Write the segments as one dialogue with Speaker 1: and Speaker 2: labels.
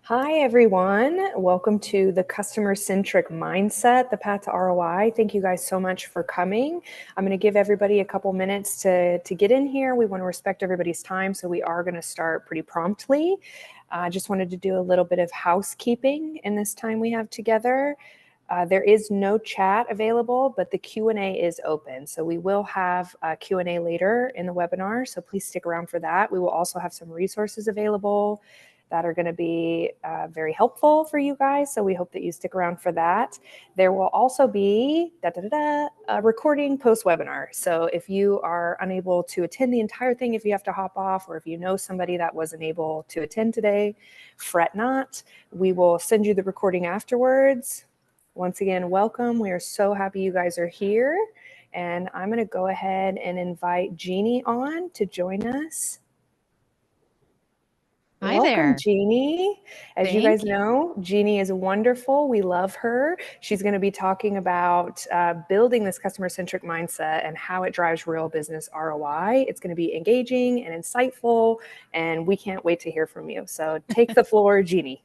Speaker 1: Hi, everyone. Welcome to the Customer-Centric Mindset, the path to ROI. Thank you guys so much for coming. I'm going to give everybody a couple minutes to get in here. We want to respect everybody's time, so we are going to start pretty promptly. I just wanted to do a little bit of housekeeping in this time we have together. There is no chat available, but the Q&A is open. So we will have a Q&A later in the webinar, so please stick around for that. We will also have some resources available that are going to be very helpful for you guys. So we hope that you stick around for that. There will also be a recording post-webinar. So if you are unable to attend the entire thing, if you have to hop off, or if you know somebody that wasn't able to attend today, fret not. We will send you the recording afterwards. Once again, welcome. We are so happy you guys are here. And I'm going to go ahead and invite Jeannie on to join us.
Speaker 2: Hi
Speaker 1: Welcome,
Speaker 2: there.
Speaker 1: Jeannie. As you guys know, Jeannie is wonderful. We love her. She's going to be talking about building this customer-centric mindset and how it drives real business ROI. It's going to be engaging and insightful, and we can't wait to hear from you. So take the floor, Jeannie.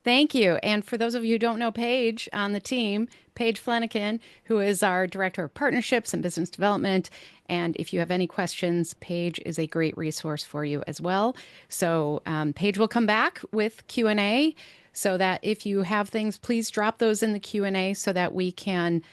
Speaker 2: Thank you. And for those of you who don't know Paige on the team, Paige Flanagan, who is our Director of Partnerships and Business Development. And if you have any questions, Paige is a great resource for you as well. So Paige will come back with Q&A so that if you have things, please drop those in the Q&A so that we can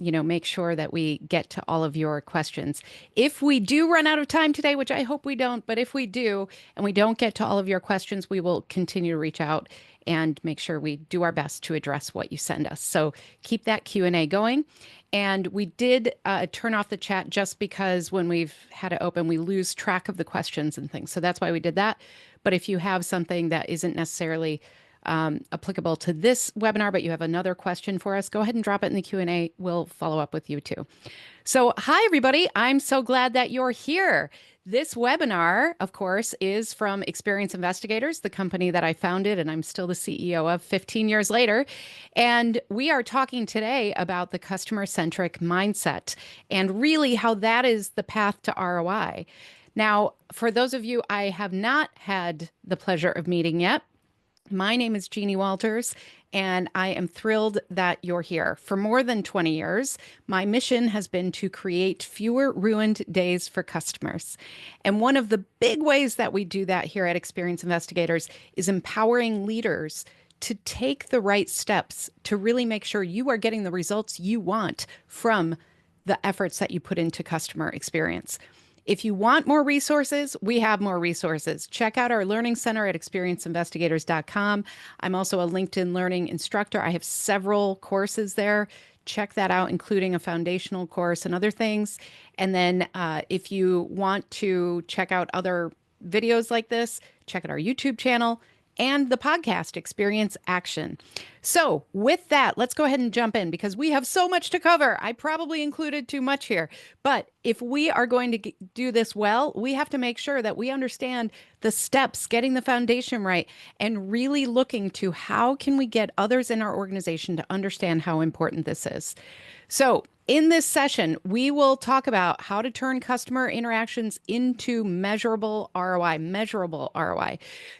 Speaker 2: make sure that we get to all of your questions. If we do run out of time today, which I hope we don't, but if we do, and we don't get to all of your questions, we will continue to reach out and make sure we do our best to address what you send us. So keep that Q&A going. And we did turn off the chat just because when we've had it open, we lose track of the questions and things. So that's why we did that. But if you have something that isn't necessarily applicable to this webinar, but you have another question for us, go ahead and drop it in the Q&A. We'll follow up with you too. So hi, everybody. I'm so glad that you're here. This webinar, of course, is from Experience Investigators, the company that I founded and I'm still the CEO of 15 years later. And we are talking today about the customer-centric mindset and really how that is the path to ROI. Now, for those of you I have not had the pleasure of meeting yet, my name is Jeannie Walters, and I am thrilled that you're here. For more than 20 years, my mission has been to create fewer ruined days for customers. And one of the big ways that we do that here at Experience Investigators is empowering leaders to take the right steps to really make sure you are getting the results you want from the efforts that you put into customer experience. If you want more resources, we have more resources. Check out our Learning Center at experienceinvestigators.com. I'm also a LinkedIn Learning instructor. I have several courses there. Check that out, including a foundational course and other things. And then if you want to check out other videos like this, check out our YouTube channel and the podcast Experience Action. So with that, let's go ahead and jump in because we have so much to cover. I probably included too much here, but if we are going to do this well, we have to make sure that we understand the steps, getting the foundation right, and really looking to how can we get others in our organization to understand how important this is. So in this session, we will talk about how to turn customer interactions into measurable ROI,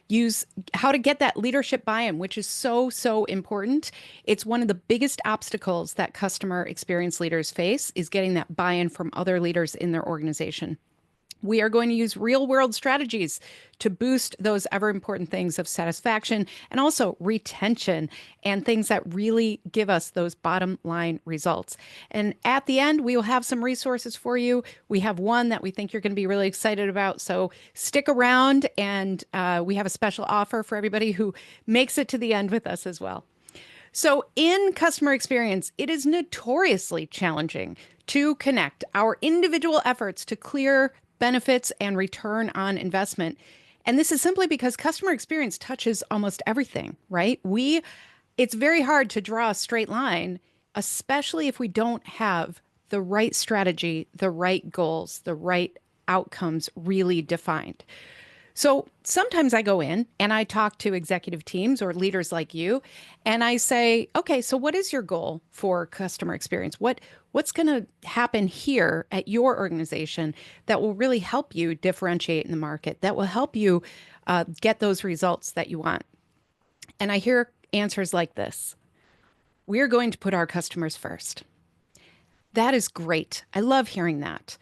Speaker 2: use how to get that leadership buy-in, which is so, so important. It's one of the biggest obstacles that customer experience leaders face is getting that buy-in from other leaders in their organization. We are going to use real-world strategies to boost those ever-important things of satisfaction and also retention and things that really give us those bottom-line results. And at the end, we will have some resources for you. We have one that we think you're going to be really excited about, so stick around, and we have a special offer for everybody who makes it to the end with us as well. So in customer experience, it is notoriously challenging to connect our individual efforts to clear benefits and return on investment. And this is simply because customer experience touches almost everything, right? It's very hard to draw a straight line, especially if we don't have the right strategy, the right goals, the right outcomes really defined. So sometimes I go in and I talk to executive teams or leaders like you, and I say, okay, so what is your goal for customer experience? What's going to happen here at your organization that will really help you differentiate in the market, that will help you get those results that you want? And I hear answers like this: we're going to put our customers first. That is great. I love hearing that.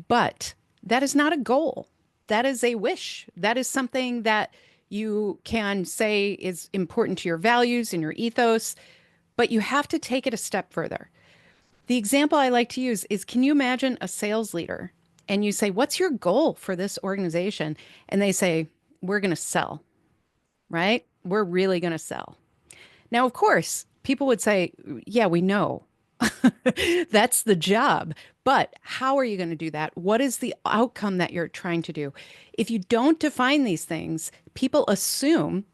Speaker 2: But that is not a goal. That is a wish. That is something that you can say is important to your values and your ethos, but you have to take it a step further. The example I like to use is, can you imagine a sales leader and you say, "What's your goal for this organization?" And they say, "We're going to sell," right? We're really going to sell. Now, of course, people would say, "Yeah, we know." That's the job. But how are you going to do that? What is the outcome that you're trying to do? If you don't define these things, people assume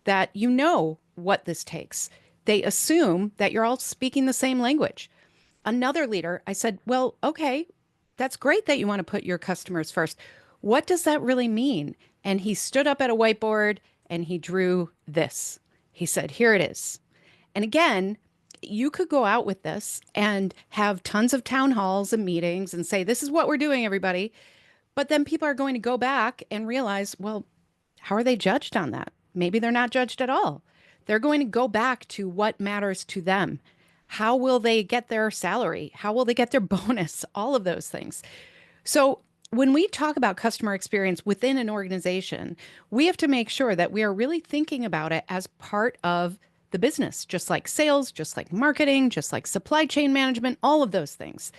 Speaker 2: that you know what this takes. They assume that you're all speaking the same language. Another leader, I said, "Well, okay, that's great that you want to put your customers first. What does that really mean?" And he stood up at a whiteboard and he drew this. He said, "Here it is." And again, you could go out with this and have tons of town halls and meetings and say, "This is what we're doing, everybody." But then people are going to go back and realize, well, how are they judged on that? Maybe they're not judged at all. They're going to go back to what matters to them. How will they get their salary? How will they get their bonus? All of those things. So when we talk about customer experience within an organization, we have to make sure that we are really thinking about it as part of the business, just like sales, just like marketing, just like supply chain management, all of those things.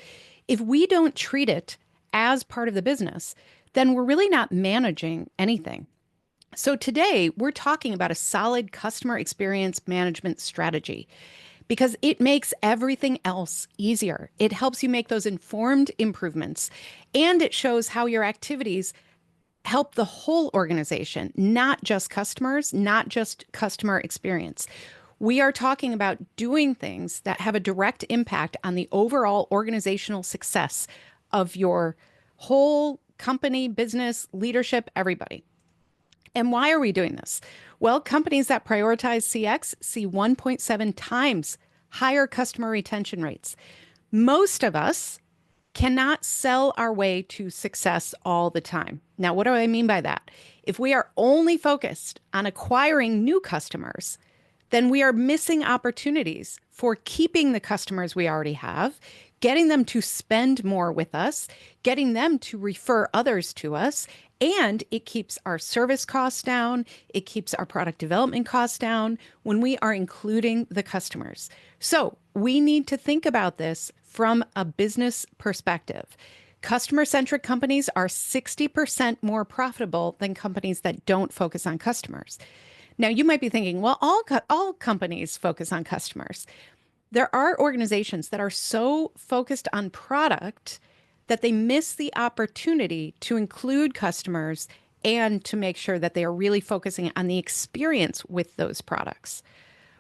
Speaker 2: If we don't treat it as part of the business, then we're really not managing anything. So today we're talking about a solid customer experience management strategy because it makes everything else easier. It helps you make those informed improvements, and it shows how your activities help the whole organization, not just customers, not just customer experience. We are talking about doing things that have a direct impact on the overall organizational success of your whole company, business, leadership, everybody. And why are we doing this? Well, companies that prioritize CX see 1.7 times higher customer retention rates. Most of us cannot sell our way to success all the time. Now, what do I mean by that? If we are only focused on acquiring new customers, then we are missing opportunities for keeping the customers we already have, getting them to spend more with us, getting them to refer others to us, and it keeps our service costs down. It keeps our product development costs down when we are including the customers. So we need to think about this from a business perspective. Customer-centric companies are 60% more profitable than companies that don't focus on customers. Now, you might be thinking, well, all companies focus on customers. There are organizations that are so focused on product that they miss the opportunity to include customers and to make sure that they are really focusing on the experience with those products.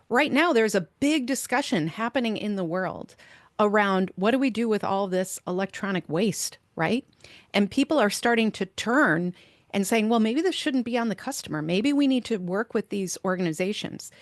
Speaker 2: Right now, there's a big discussion happening in the world around what do we do with all this electronic waste, right? And people are starting to turn and saying, well, maybe this shouldn't be on the customer. Maybe we need to work with these organizations.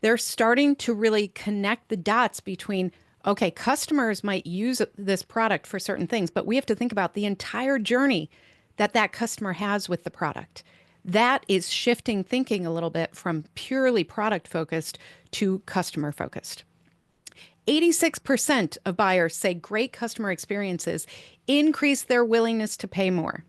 Speaker 2: They're starting to really connect the dots between, okay, customers might use this product for certain things, but we have to think about the entire journey that that customer has with the product. That is shifting thinking a little bit from purely product focused to customer focused. 86% of buyers say great customer experiences increase their willingness to pay more.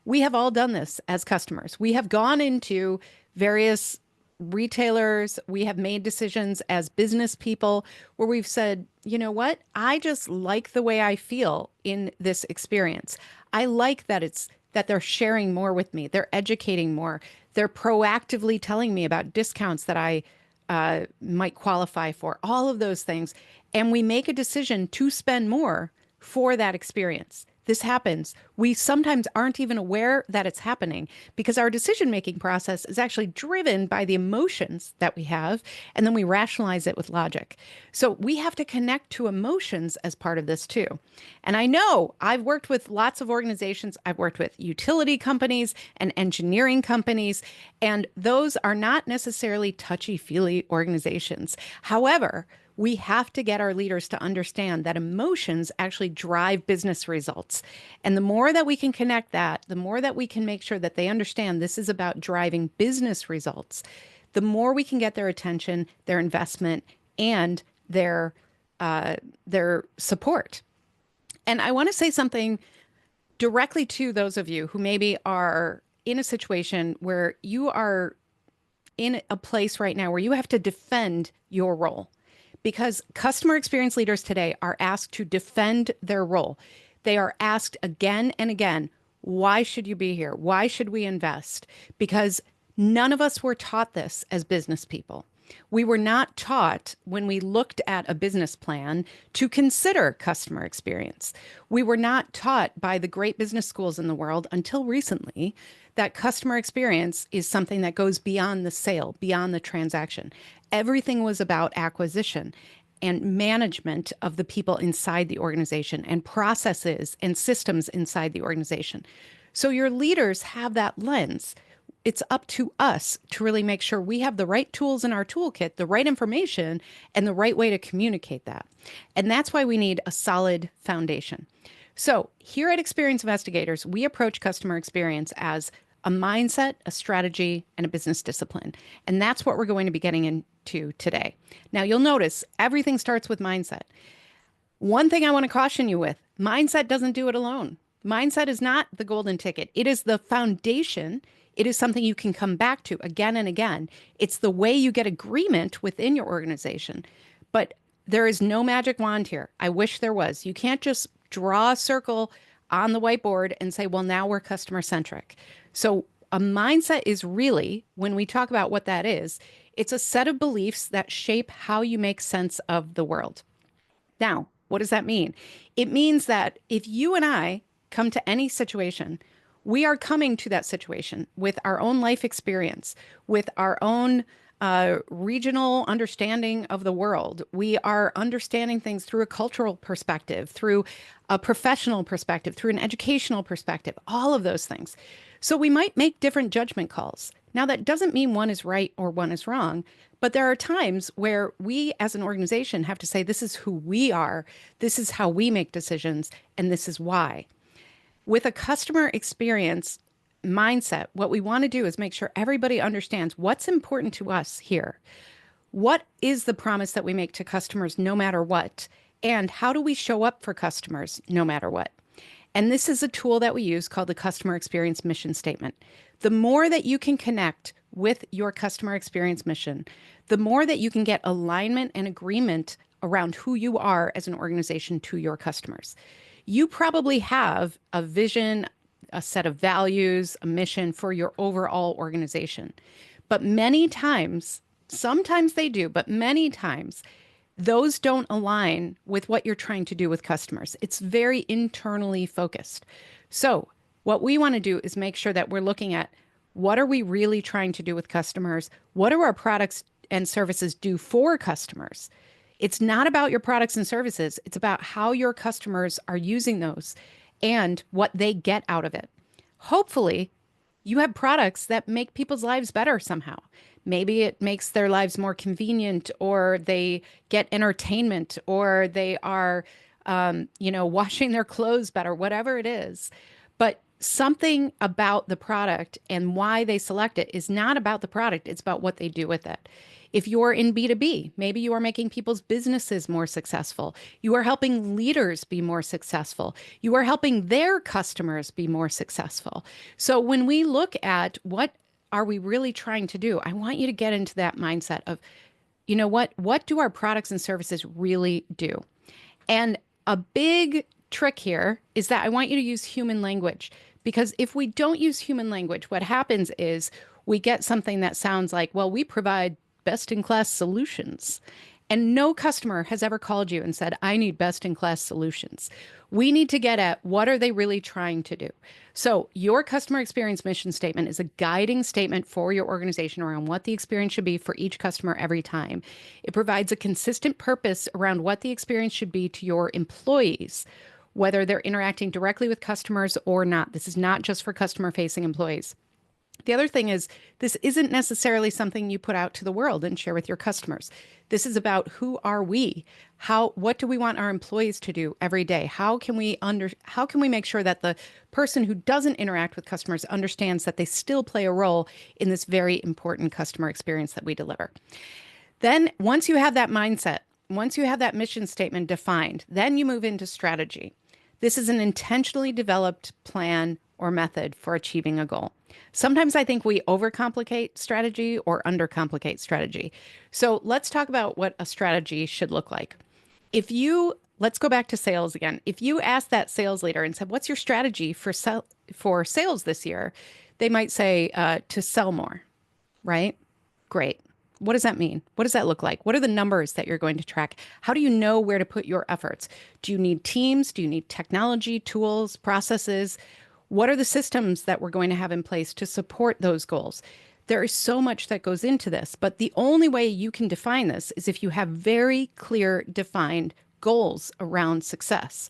Speaker 2: We have all done this as customers. We have gone into various retailers. We have made decisions as business people where we've said, you know what? I just like the way I feel in this experience. I like that they're sharing more with me. They're educating more. They're proactively telling me about discounts that I might qualify for, all of those things. And we make a decision to spend more for that experience. This happens. We sometimes aren't even aware that it's happening because our decision-making process is actually driven by the emotions that we have, and then we rationalize it with logic. So we have to connect to emotions as part of this too. And I know I've worked with lots of organizations. I've worked with utility companies and engineering companies, and those are not necessarily touchy-feely organizations. However, we have to get our leaders to understand that emotions actually drive business results. And the more that we can connect that, the more that we can make sure that they understand this is about driving business results, the more we can get their attention, their investment, and their support. And I want to say something directly to those of you who maybe are in a situation where you are in a place right now where you have to defend your role, because customer experience leaders today are asked to defend their role. They are asked again and again, why should you be here? Why should we invest? Because none of us were taught this as business people. We were not taught when we looked at a business plan to consider customer experience. We were not taught by the great business schools in the world until recently that customer experience is something that goes beyond the sale, beyond the transaction. Everything was about acquisition and management of the people inside the organization and processes and systems inside the organization. So your leaders have that lens. It's up to us to really make sure we have the right tools in our toolkit, the right information, and the right way to communicate that. And that's why we need a solid foundation. So here at Experience Investigators, we approach customer experience as a mindset, a strategy, and a business discipline. And that's what we're going to be getting into today. Now, you'll notice everything starts with mindset. One thing I want to caution you with, mindset doesn't do it alone. Mindset is not the golden ticket. It is the foundation. It is something you can come back to again and again. It's the way you get agreement within your organization. But there is no magic wand here. I wish there was. You can't just draw a circle on the whiteboard and say, well, now we're customer centric. So a mindset is really, when we talk about what that is, it's a set of beliefs that shape how you make sense of the world. Now, what does that mean? It means that if you and I come to any situation, we are coming to that situation with our own life experience, with our own regional understanding of the world. We are understanding things through a cultural perspective, through a professional perspective, through an educational perspective, all of those things. So we might make different judgment calls. Now, that doesn't mean one is right or one is wrong, but there are times where we as an organization have to say, this is who we are, this is how we make decisions, and this is why. With a customer experience mindset, what we want to do is make sure everybody understands what's important to us here. What is the promise that we make to customers no matter what? And how do we show up for customers no matter what? And this is a tool that we use called the Customer Experience Mission Statement. The more that you can connect with your customer experience mission, the more that you can get alignment and agreement around who you are as an organization to your customers. You probably have a vision, a set of values, a mission for your overall organization. But many times, sometimes they do, but many times, those don't align with what you're trying to do with customers. It's very internally focused. So what we want to do is make sure that we're looking at what are we really trying to do with customers? What do our products and services do for customers? It's not about your products and services. It's about how your customers are using those and what they get out of it. Hopefully, you have products that make people's lives better somehow. Maybe it makes their lives more convenient, or they get entertainment, or they are, washing their clothes better, whatever it is. But something about the product and why they select it is not about the product. It's about what they do with it. If you're in B2B, maybe you are making people's businesses more successful. You are helping leaders be more successful. You are helping their customers be more successful. So when we look at what are we really trying to do, I want you to get into that mindset of, what do our products and services really do? And a big trick here is that I want you to use human language, because if we don't use human language, what happens is we get something that sounds like, well, we provide best-in-class solutions. And no customer has ever called you and said, I need best-in-class solutions. We need to get at what are they really trying to do? So your customer experience mission statement is a guiding statement for your organization around what the experience should be for each customer every time. It provides a consistent purpose around what the experience should be to your employees, whether they're interacting directly with customers or not. This is not just for customer-facing employees. The other thing is, this isn't necessarily something you put out to the world and share with your customers. This is about who are we? What do we want our employees to do every day? How can we make sure that the person who doesn't interact with customers understands that they still play a role in this very important customer experience that we deliver? Then once you have that mindset, once you have that mission statement defined, then you move into strategy. This is an intentionally developed plan or method for achieving a goal. Sometimes I think we overcomplicate strategy or undercomplicate strategy. So let's talk about what a strategy should look like. Let's go back to sales again. If you ask that sales leader and said, "What's your strategy for sales this year?" They might say, "To sell more," right? Great. What does that mean? What does that look like? What are the numbers that you're going to track? How do you know where to put your efforts? Do you need teams? Do you need technology, tools, processes? What are the systems that we're going to have in place to support those goals? There is so much that goes into this, but the only way you can define this is if you have very clear, defined goals around success.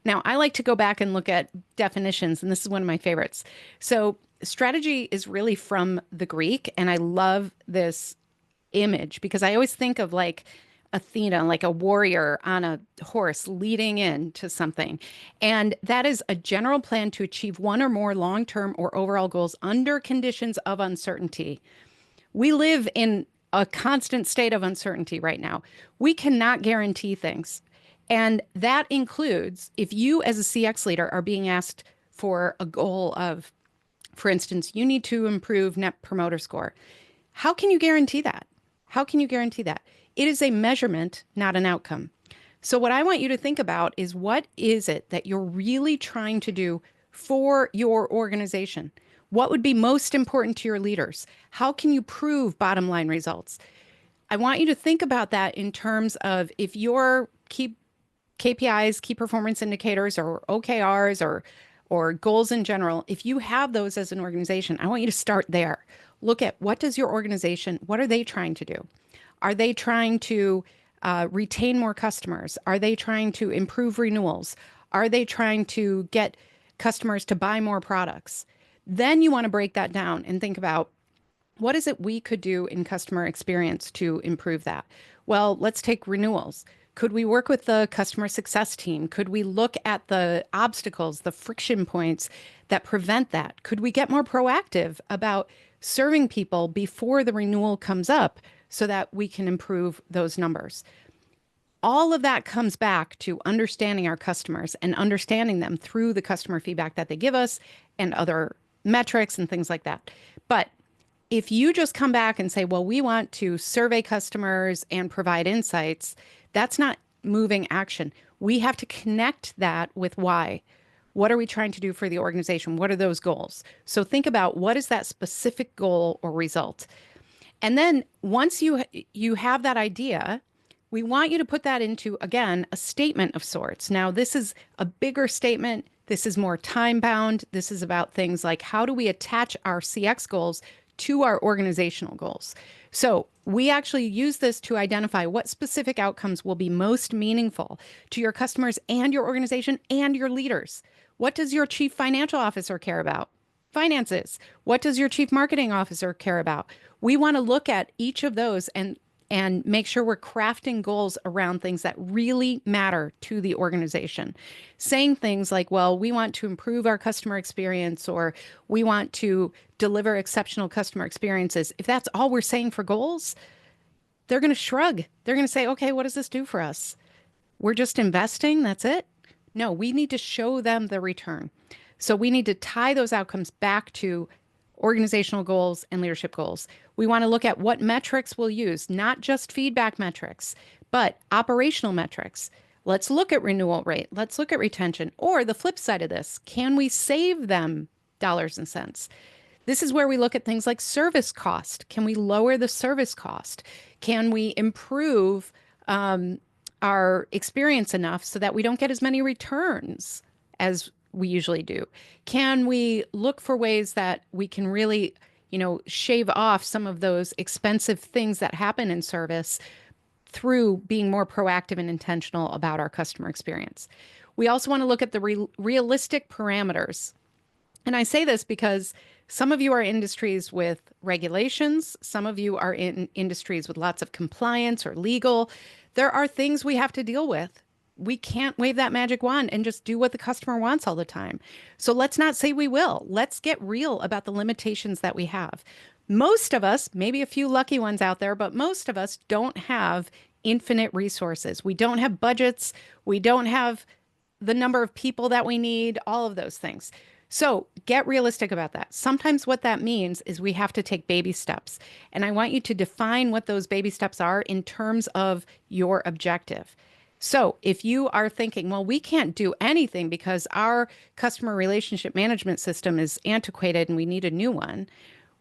Speaker 2: Now, I like to go back and look at definitions, and this is one of my favorites. So, strategy is really from the Greek, and I love this image because I always think of like Athena, like a warrior on a horse leading into something. And that is a general plan to achieve one or more long-term or overall goals under conditions of uncertainty. We live in a constant state of uncertainty right now. We cannot guarantee things. And that includes if you as a CX leader are being asked for a goal of, for instance, you need to improve net promoter score. How can you guarantee that? How can you guarantee that? It is a measurement, not an outcome. So what I want you to think about is what is it that you're really trying to do for your organization? What would be most important to your leaders? How can you prove bottom line results? I want you to think about that in terms of if your key KPIs, key performance indicators, or OKRs, or goals in general, if you have those as an organization, I want you to start there. Look at what does your organization, what are they trying to do? Are they trying to retain more customers? Are they trying to improve renewals? Are they trying to get customers to buy more products? Then you want to break that down and think about what is it we could do in customer experience to improve that? Well, let's take renewals. Could we work with the customer success team? Could we look at the obstacles, the friction points that prevent that? Could we get more proactive about serving people before the renewal comes up so that we can improve those numbers? All of that comes back to understanding our customers and understanding them through the customer feedback that they give us and other metrics and things like that. But if you just come back and say, well, we want to survey customers and provide insights, that's not moving action. We have to connect that with why. What are we trying to do for the organization? What are those goals? So think about what is that specific goal or result? And then once you have that idea, we want you to put that into, again, a statement of sorts. Now, this is a bigger statement. This is more time bound. This is about things like how do we attach our CX goals to our organizational goals? So we actually use this to identify what specific outcomes will be most meaningful to your customers and your organization and your leaders. What does your chief financial officer care about? Finances. What does your chief marketing officer care about? We want to look at each of those and make sure we're crafting goals around things that really matter to the organization. Saying things like, well, we want to improve our customer experience, or we want to deliver exceptional customer experiences. If that's all we're saying for goals, they're going to shrug. They're going to say, okay, what does this do for us? We're just investing, that's it? No, we need to show them the return. So we need to tie those outcomes back to organizational goals and leadership goals. We want to look at what metrics we'll use, not just feedback metrics, but operational metrics. Let's look at renewal rate. Let's look at retention. Or the flip side of this, can we save them dollars and cents? This is where we look at things like service cost. Can we lower the service cost? Can we improve our experience enough so that we don't get as many returns as we usually do? Can we look for ways that we can really, shave off some of those expensive things that happen in service through being more proactive and intentional about our customer experience? We also want to look at the realistic parameters. And I say this because Some of you are industries with regulations. Some of you are in industries with lots of compliance or legal. There are things we have to deal with. We can't wave that magic wand and just do what the customer wants all the time. So let's not say we will. Let's get real about the limitations that we have. Most of us, maybe a few lucky ones out there, but most of us don't have infinite resources. We don't have budgets. We don't have the number of people that we need, all of those things. So get realistic about that. Sometimes what that means is we have to take baby steps. And I want you to define what those baby steps are in terms of your objective. So if you are thinking, well, we can't do anything because our customer relationship management system is antiquated and we need a new one.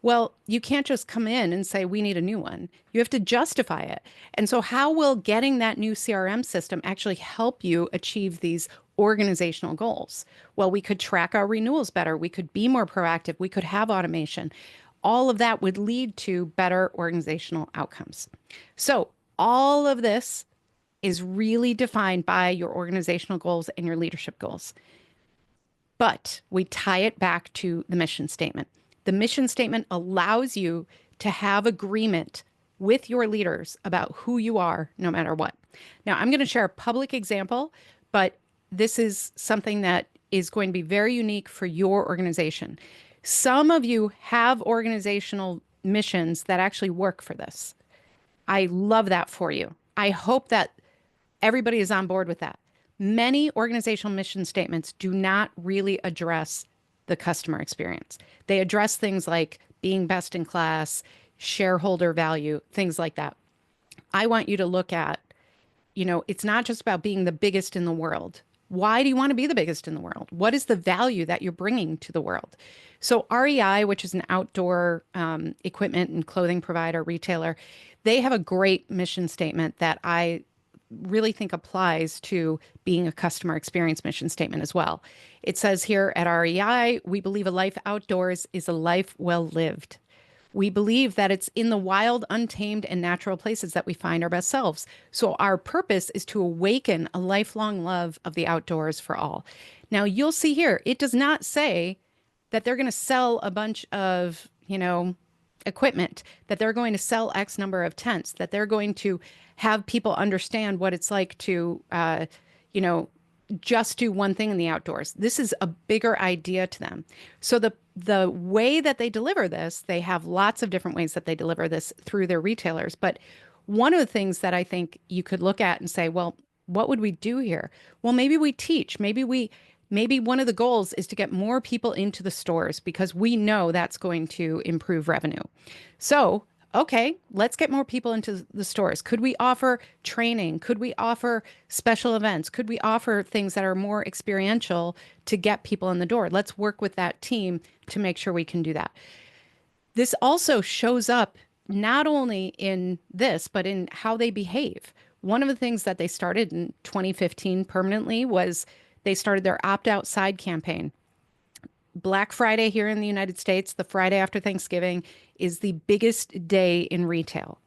Speaker 2: Well, you can't just come in and say, we need a new one. You have to justify it. And so, how will getting that new CRM system actually help you achieve these organizational goals? Well, we could track our renewals better. We could be more proactive. We could have automation. All of that would lead to better organizational outcomes. So, all of this is really defined by your organizational goals and your leadership goals. But we tie it back to the mission statement. The mission statement allows you to have agreement with your leaders about who you are, no matter what. Now, I'm going to share a public example, but this is something that is going to be very unique for your organization. Some of you have organizational missions that actually work for this. I love that for you. I hope that everybody is on board with that. Many organizational mission statements do not really address the customer experience. They address things like being best in class, shareholder value, things like that. I want you to look at, it's not just about being the biggest in the world. Why do you want to be the biggest in the world? What is the value that you're bringing to the world? So REI, which is an outdoor equipment and clothing provider, retailer, they have a great mission statement that I really think applies to being a customer experience mission statement as well. It says here at REI, we believe a life outdoors is a life well lived. We believe that it's in the wild, untamed, and natural places that we find our best selves. So our purpose is to awaken a lifelong love of the outdoors for all. Now, you'll see here, it does not say that they're going to sell a bunch of, equipment, that they're going to sell X number of tents, that they're going to have people understand what it's like to, just do one thing in the outdoors. This is a bigger idea to them. So the way that they deliver this, they have lots of different ways that they deliver this through their retailers. But one of the things that I think you could look at and say, well, what would we do here? Well, maybe we teach. Maybe one of the goals is to get more people into the stores because we know that's going to improve revenue. So, okay, let's get more people into the stores. Could we offer training? Could we offer special events? Could we offer things that are more experiential to get people in the door? Let's work with that team to make sure we can do that. This also shows up not only in this, but in how they behave. One of the things that they started in 2015 permanently was they started their opt outside campaign. Black Friday here in the United States, the Friday after Thanksgiving, is the biggest day in retail.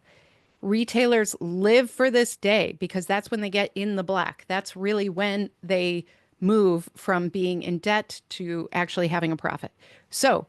Speaker 2: Retailers live for this day because that's when they get in the black. That's really when they move from being in debt to actually having a profit. So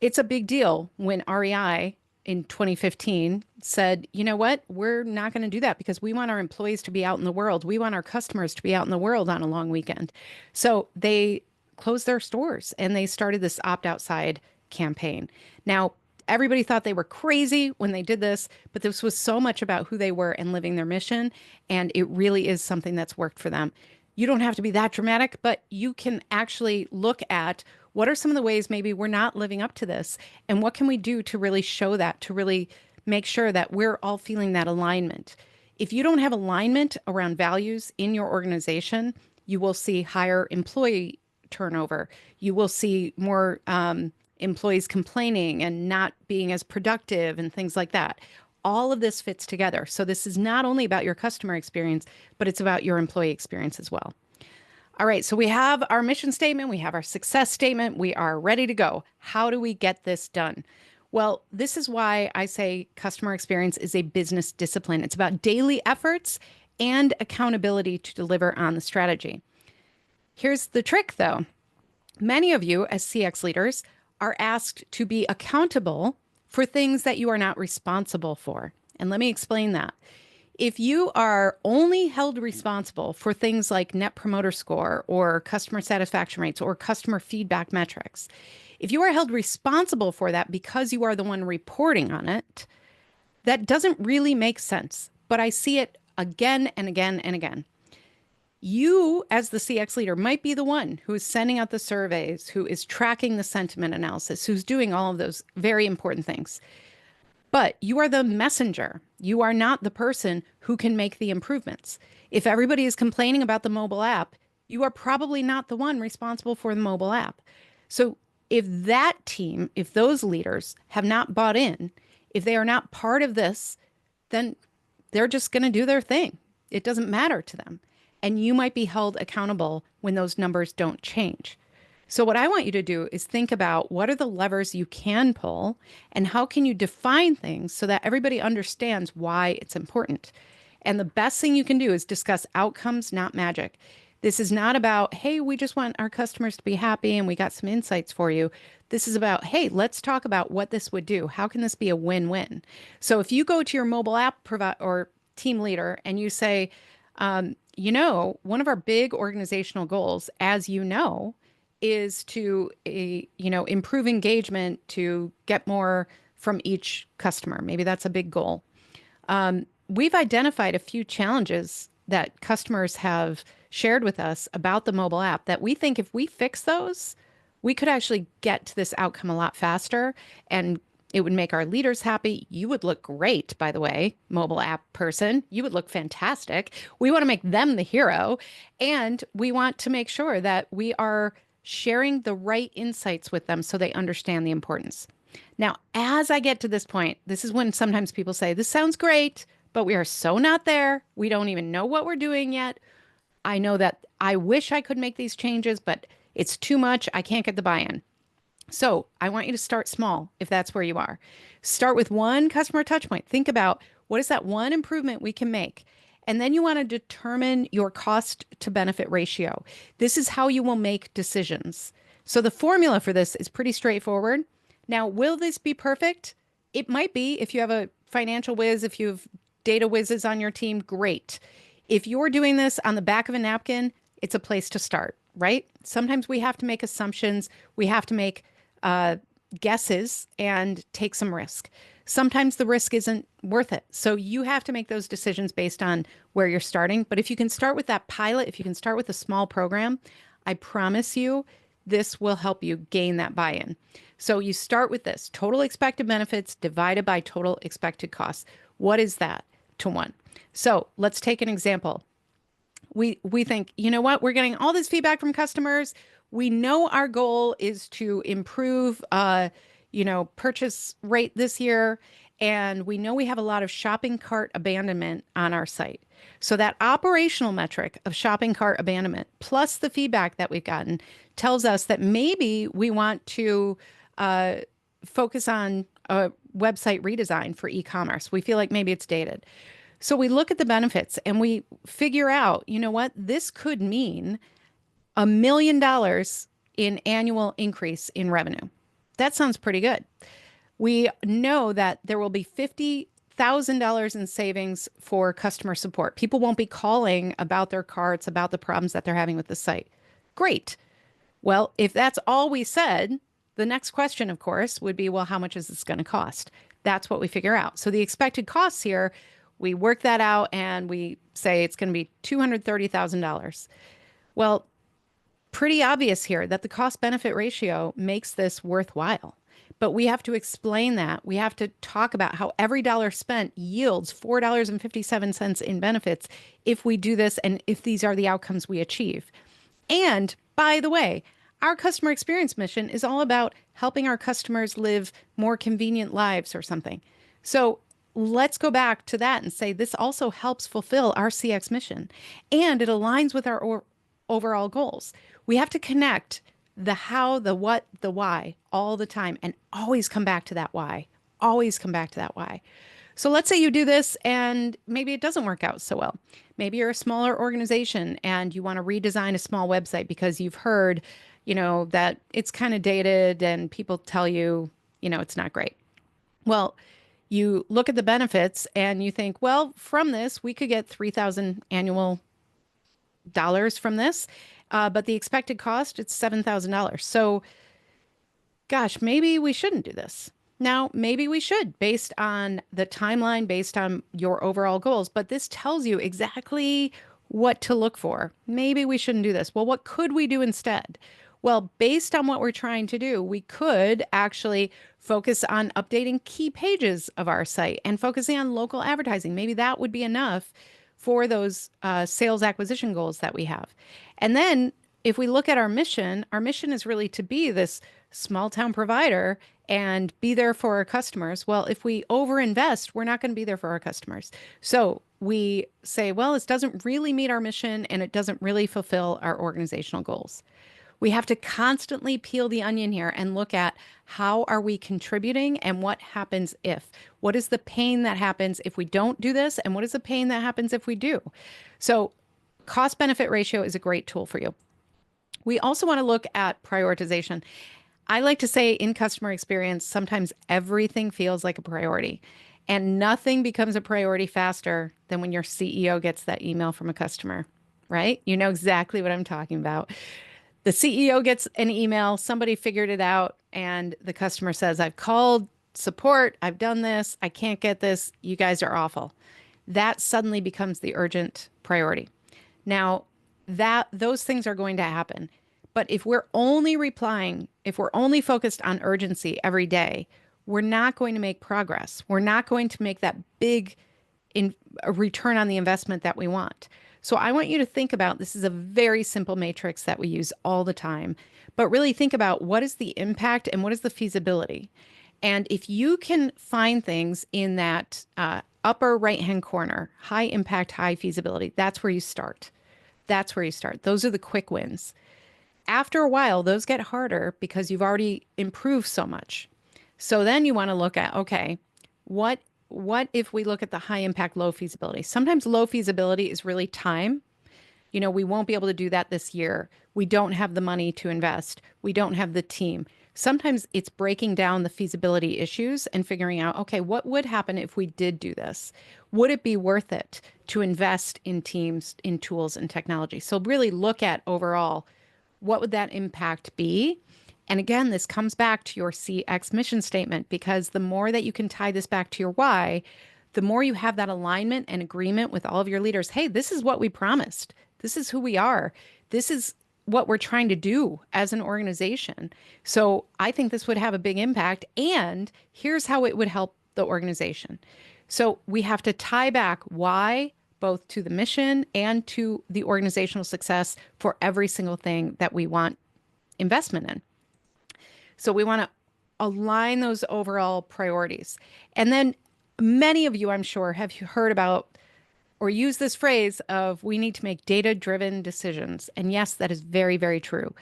Speaker 2: it's a big deal when REI in 2015 said, you know what, we're not going to do that because we want our employees to be out in the world. We want our customers to be out in the world on a long weekend. So they closed their stores and they started this opt outside campaign. Now, everybody thought they were crazy when they did this, but this was so much about who they were and living their mission. And it really is something that's worked for them. You don't have to be that dramatic, but you can actually look at what are some of the ways maybe we're not living up to this? And what can we do to really show that, to really make sure that we're all feeling that alignment? If you don't have alignment around values in your organization, you will see higher employee turnover. You will see more employees complaining and not being as productive and things like that. All of this fits together. So this is not only about your customer experience, but it's about your employee experience as well. All right, so we have our mission statement, we have our success statement, we are ready to go. How do we get this done? Well, this is why I say customer experience is a business discipline. It's about daily efforts and accountability to deliver on the strategy. Here's the trick, though. Many of you as CX leaders are asked to be accountable for things that you are not responsible for. And let me explain that. If you are only held responsible for things like net promoter score or customer satisfaction rates or customer feedback metrics, if you are held responsible for that because you are the one reporting on it, that doesn't really make sense. But I see it again and again and again. You, as the CX leader, might be the one who is sending out the surveys, who is tracking the sentiment analysis, who's doing all of those very important things. But you are the messenger. You are not the person who can make the improvements. If everybody is complaining about the mobile app, you are probably not the one responsible for the mobile app. So if that team, if those leaders have not bought in, if they are not part of this, then they're just going to do their thing. It doesn't matter to them. And you might be held accountable when those numbers don't change. So what I want you to do is think about what are the levers you can pull and how can you define things so that everybody understands why it's important. And the best thing you can do is discuss outcomes, not magic. This is not about, hey, we just want our customers to be happy and we got some insights for you. This is about, hey, let's talk about what this would do. How can this be a win-win? So if you go to your mobile app provider or team leader and you say, one of our big organizational goals, as you know, is to improve engagement to get more from each customer. Maybe that's a big goal. We've identified a few challenges that customers have shared with us about the mobile app that we think if we fix those, we could actually get to this outcome a lot faster and it would make our leaders happy. You would look great, by the way, mobile app person. You would look fantastic. We want to make them the hero. And we want to make sure that we are sharing the right insights with them so they understand the importance. Now, as I get to this point, this is when sometimes people say, this sounds great, but we are so not there. We don't even know what we're doing yet. I know that I wish I could make these changes, but it's too much. I can't get the buy-in. So I want you to start small if that's where you are. Start with one customer touch point. Think about what is that one improvement we can make? And then you want to determine your cost to benefit ratio. This is how you will make decisions. So the formula for this is pretty straightforward. Now, will this be perfect? It might be. If you have a financial whiz, if you have data whizzes on your team, great. If you're doing this on the back of a napkin, it's a place to start, right? Sometimes we have to make assumptions. We have to make guesses and take some risk. Sometimes the risk isn't worth it. So you have to make those decisions based on where you're starting. But if you can start with that pilot, if you can start with a small program, I promise you, this will help you gain that buy-in. So you start with this total expected benefits divided by total expected costs. What is that to one? So let's take an example. We think, you know what, we're getting all this feedback from customers. We know our goal is to improve, purchase rate this year. And we know we have a lot of shopping cart abandonment on our site. So that operational metric of shopping cart abandonment plus the feedback that we've gotten tells us that maybe we want to focus on a website redesign for e-commerce. We feel like maybe it's dated. So we look at the benefits and we figure out, you know what, this could mean $1 million in annual increase in revenue. That sounds pretty good. We know that there will be $50,000 in savings for customer support. People won't be calling about their carts, about the problems that they're having with the site. Great. Well, if that's all we said, the next question, of course, would be, well, how much is this going to cost? That's what we figure out. So the expected costs here, we work that out and we say it's going to be $230,000. Well, pretty obvious here that the cost benefit ratio makes this worthwhile. But we have to explain that. We have to talk about how every dollar spent yields $4.57 in benefits if we do this and if these are the outcomes we achieve. And by the way, our customer experience mission is all about helping our customers live more convenient lives or something. So let's go back to that and say this also helps fulfill our CX mission and it aligns with our overall goals. We have to connect the how, the what, the why all the time and always come back to that why. Always come back to that why. So let's say you do this and maybe it doesn't work out so well. Maybe you're a smaller organization and you want to redesign a small website because you've heard, that it's kind of dated and people tell you, it's not great. Well, you look at the benefits and you think, well, from this, we could get 3,000 annual dollars from this. But the expected cost, it's $7,000. So gosh, maybe we shouldn't do this. Now, maybe we should based on the timeline, based on your overall goals, but this tells you exactly what to look for. Maybe we shouldn't do this. Well, what could we do instead? Well, based on what we're trying to do, we could actually focus on updating key pages of our site and focusing on local advertising. Maybe that would be enough for those sales acquisition goals that we have. And then if we look at our mission is really to be this small town provider and be there for our customers. Well, if we overinvest, we're not going to be there for our customers. So we say, well, this doesn't really meet our mission and it doesn't really fulfill our organizational goals. We have to constantly peel the onion here and look at how are we contributing and what happens if. What is the pain that happens if we don't do this? And what is the pain that happens if we do? So cost benefit ratio is a great tool for you. We also want to look at prioritization. I like to say in customer experience, sometimes everything feels like a priority and nothing becomes a priority faster than when your CEO gets that email from a customer, right? You know exactly what I'm talking about. The CEO gets an email, somebody figured it out, and the customer says, I've called support, I've done this, I can't get this, you guys are awful. That suddenly becomes the urgent priority. Now, those things are going to happen. But if we're only replying, if we're only focused on urgency every day, we're not going to make progress. We're not going to make that big a return on the investment that we want. So I want you to think about, this is a very simple matrix that we use all the time, but really think about what is the impact and what is the feasibility. And if you can find things in that upper right-hand corner, high impact, high feasibility, that's where you start. That's where you start. Those are the quick wins. After a while, those get harder because you've already improved so much. So then you want to look at, okay, what if we look at the high impact, low feasibility? Sometimes low feasibility is really time. We won't be able to do that this year. We don't have the money to invest. We don't have the team. Sometimes it's breaking down the feasibility issues and figuring out, okay, what would happen if we did do this? Would it be worth it to invest in teams, in tools and technology? So really look at overall, what would that impact be? And again, this comes back to your CX mission statement, because the more that you can tie this back to your why, the more you have that alignment and agreement with all of your leaders. Hey, this is what we promised. This is who we are. This is what we're trying to do as an organization. So I think this would have a big impact. And here's how it would help the organization. So we have to tie back why both to the mission and to the organizational success for every single thing that we want investment in. So we want to align those overall priorities. And then many of you, I'm sure, have heard about or use this phrase of we need to make data-driven decisions. And yes, that is very, very true.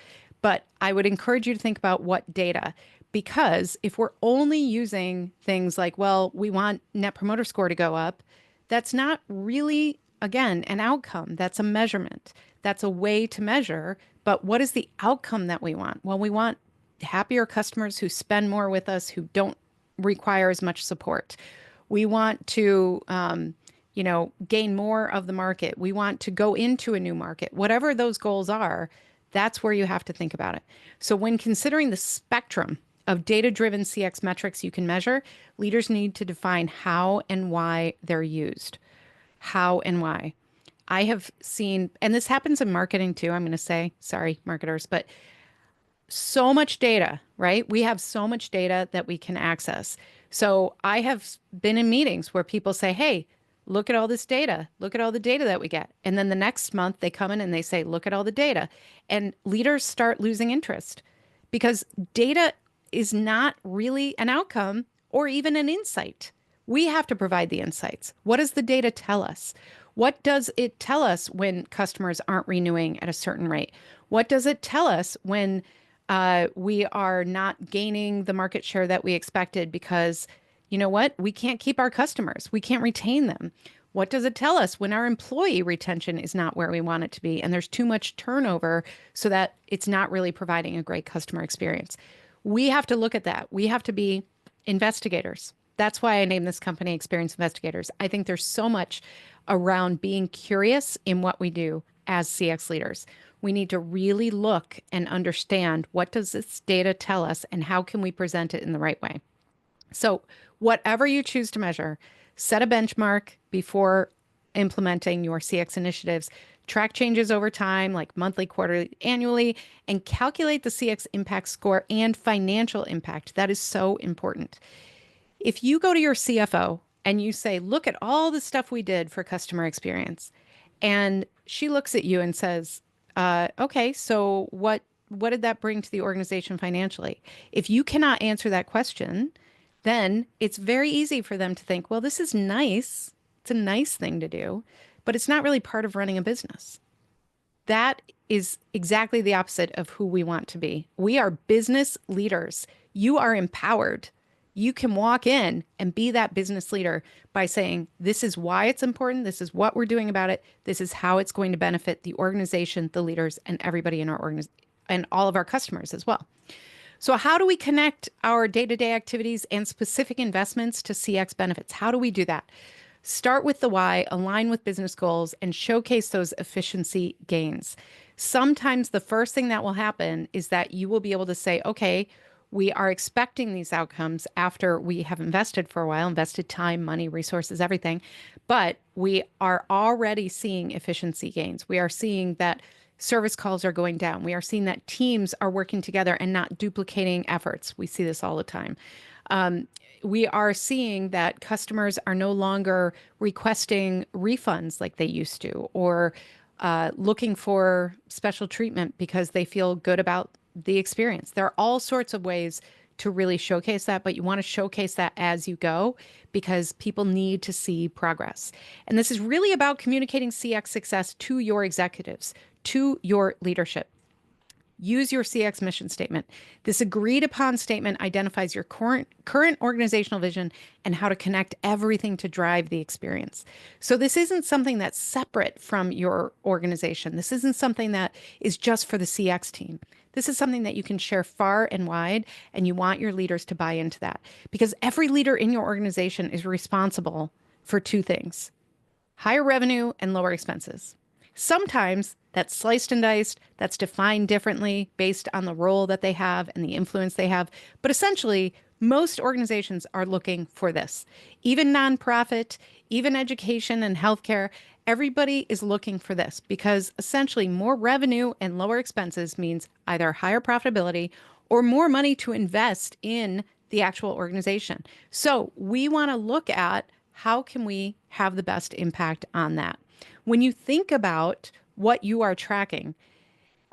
Speaker 2: But I would encourage you to think about what data, because if we're only using things like, well, we want Net Promoter Score to go up, that's not really, again, an outcome. That's a measurement. That's a way to measure. But what is the outcome that we want? Well, we want happier customers who spend more with us, who don't require as much support. We want to, gain more of the market. We want to go into a new market. Whatever those goals are, that's where you have to think about it. So when considering the spectrum of data-driven CX metrics you can measure, leaders need to define how and why they're used. How and why. I have seen, and this happens in marketing too, I'm going to say, sorry, marketers, but so much data, right? We have so much data that we can access. So I have been in meetings where people say, hey, look at all this data. Look at all the data that we get. And then the next month they come in and they say, look at all the data. And leaders start losing interest because data is not really an outcome or even an insight. We have to provide the insights. What does the data tell us? What does it tell us when customers aren't renewing at a certain rate? What does it tell us when we are not gaining the market share that we expected because, you know what? We can't keep our customers. We can't retain them. What does it tell us when our employee retention is not where we want it to be and there's too much turnover so that it's not really providing a great customer experience? We have to look at that. We have to be investigators. That's why I named this company Experience Investigators. I think there's so much around being curious in what we do as CX leaders. We need to really look and understand, what does this data tell us and how can we present it in the right way? So, whatever you choose to measure, set a benchmark before implementing your CX initiatives, track changes over time, like monthly, quarterly, annually, and calculate the CX impact score and financial impact. That is so important. If you go to your CFO and you say, look at all the stuff we did for customer experience, and she looks at you and says, okay, so what did that bring to the organization financially? If you cannot answer that question, then it's very easy for them to think, well, this is nice. It's a nice thing to do, but it's not really part of running a business. That is exactly the opposite of who we want to be. We are business leaders. You are empowered. You can walk in and be that business leader by saying, this is why it's important. This is what we're doing about it. This is how it's going to benefit the organization, the leaders, and everybody in our organization, and all of our customers as well. So how do we connect our day-to-day activities and specific investments to CX benefits? How do we do that? Start with the why, align with business goals, and showcase those efficiency gains. Sometimes the first thing that will happen is that you will be able to say, okay, we are expecting these outcomes after we have invested for a while, invested time, money, resources, everything, but we are already seeing efficiency gains. We are seeing that service calls are going down. We are seeing that teams are working together and not duplicating efforts. We see this all the time. We are seeing that customers are no longer requesting refunds like they used to, or looking for special treatment because they feel good about the experience. There are all sorts of ways to really showcase that, but you want to showcase that as you go because people need to see progress. And this is really about communicating CX success to your executives, to your leadership. Use your CX mission statement. This agreed upon statement identifies your current organizational vision and how to connect everything to drive the experience. So this isn't something that's separate from your organization. This isn't something that is just for the CX team. This is something that you can share far and wide, and you want your leaders to buy into that because every leader in your organization is responsible for two things: higher revenue and lower expenses. Sometimes that's sliced and diced, that's defined differently based on the role that they have and the influence they have. But essentially, most organizations are looking for this. Even nonprofit, even education and healthcare, everybody is looking for this because essentially more revenue and lower expenses means either higher profitability or more money to invest in the actual organization. So we want to look at how can we have the best impact on that. When you think about what you are tracking,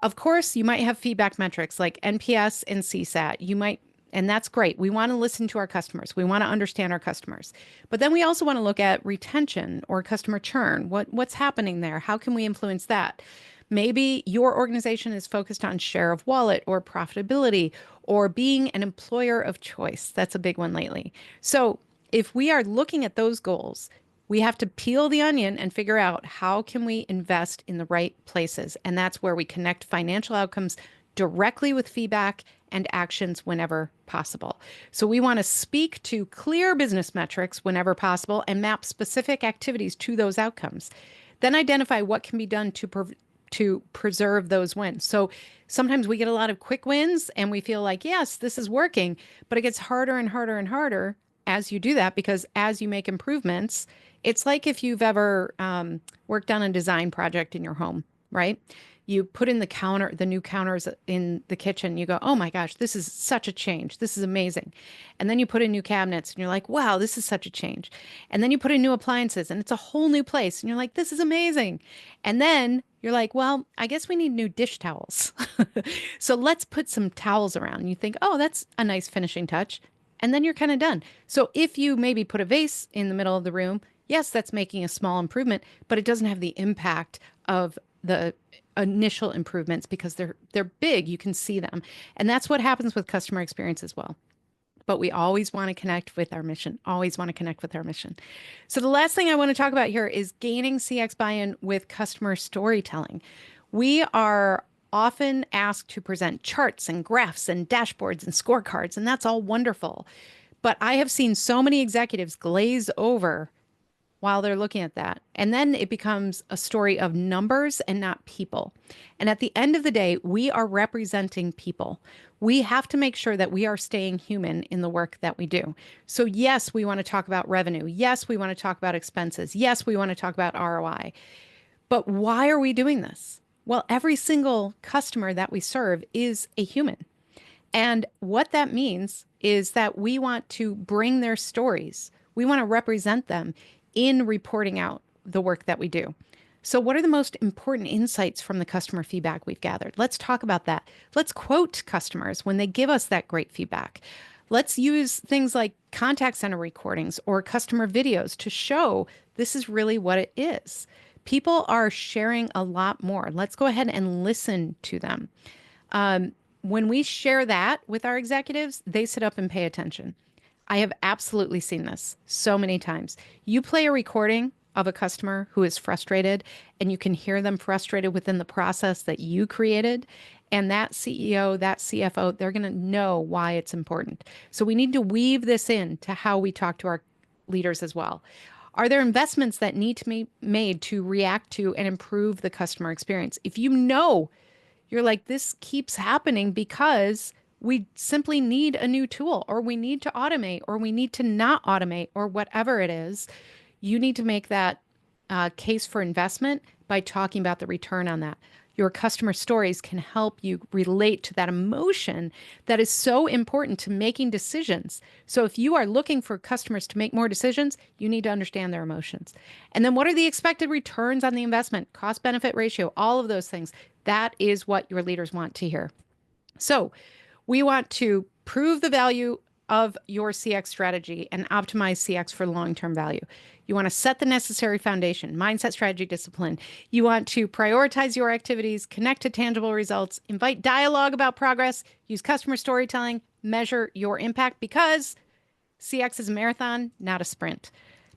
Speaker 2: of course, you might have feedback metrics like NPS and CSAT. You might, and that's great. We want to listen to our customers. We want to understand our customers. But then we also want to look at retention or customer churn. What's happening there? How can we influence that? Maybe your organization is focused on share of wallet or profitability or being an employer of choice. That's a big one lately. So if we are looking at those goals, we have to peel the onion and figure out how can we invest in the right places. And that's where we connect financial outcomes directly with feedback and actions whenever possible. So we want to speak to clear business metrics whenever possible and map specific activities to those outcomes. Then identify what can be done to preserve those wins. So sometimes we get a lot of quick wins and we feel like, yes, this is working, but it gets harder and harder and harder as you do that, because as you make improvements, it's like if you've ever worked on a design project in your home, right? You put in the new counters in the kitchen. You go, oh my gosh, this is such a change. This is amazing. And then you put in new cabinets and you're like, wow, this is such a change. And then you put in new appliances and it's a whole new place. And you're like, this is amazing. And then you're like, well, I guess we need new dish towels. So let's put some towels around. And you think, oh, that's a nice finishing touch. And then you're kind of done. So if you maybe put a vase in the middle of the room, yes, that's making a small improvement, but it doesn't have the impact of the initial improvements because they're big. You can see them. And that's what happens with customer experience as well. but we always want to connect with our mission, always want to connect with our mission. So the last thing I want to talk about here is gaining CX buy-in with customer storytelling. We are often asked to present charts and graphs and dashboards and scorecards, and that's all wonderful. But I have seen so many executives glaze over while they're looking at that. And then it becomes a story of numbers and not people. And at the end of the day, we are representing people. We have to make sure that we are staying human in the work that we do. So yes, we want to talk about revenue. Yes, we want to talk about expenses. Yes, we want to talk about ROI. But why are we doing this? Well, every single customer that we serve is a human. And what that means is that we want to bring their stories. We want to represent them in reporting out the work that we do. So what are the most important insights from the customer feedback we've gathered? Let's talk about that. Let's quote customers when they give us that great feedback. Let's use things like contact center recordings or customer videos to show this is really what it is. People are sharing a lot more. Let's go ahead and listen to them. When we share that with our executives, they sit up and pay attention. I have absolutely seen this so many times. You play a recording of a customer who is frustrated, and you can hear them frustrated within the process that you created. And that CEO, that CFO, they're going to know why it's important. So we need to weave this in to how we talk to our leaders as well. Are there investments that need to be made to react to and improve the customer experience? If you know you're like, this keeps happening because we simply need a new tool, or we need to automate, or we need to not automate, or whatever it is, you need to make that case for investment by talking about the return on that. Your customer stories can help you relate to that emotion that is so important to making decisions. So if you are looking for customers to make more decisions, you need to understand their emotions. And then what are the expected returns on the investment, cost benefit ratio, all of those things. That is what your leaders want to hear. So we want to prove the value of your CX strategy and optimize CX for long-term value. You want to set the necessary foundation, mindset, strategy, discipline. You want to prioritize your activities, connect to tangible results, invite dialogue about progress, use customer storytelling, measure your impact, because CX is a marathon, not a sprint.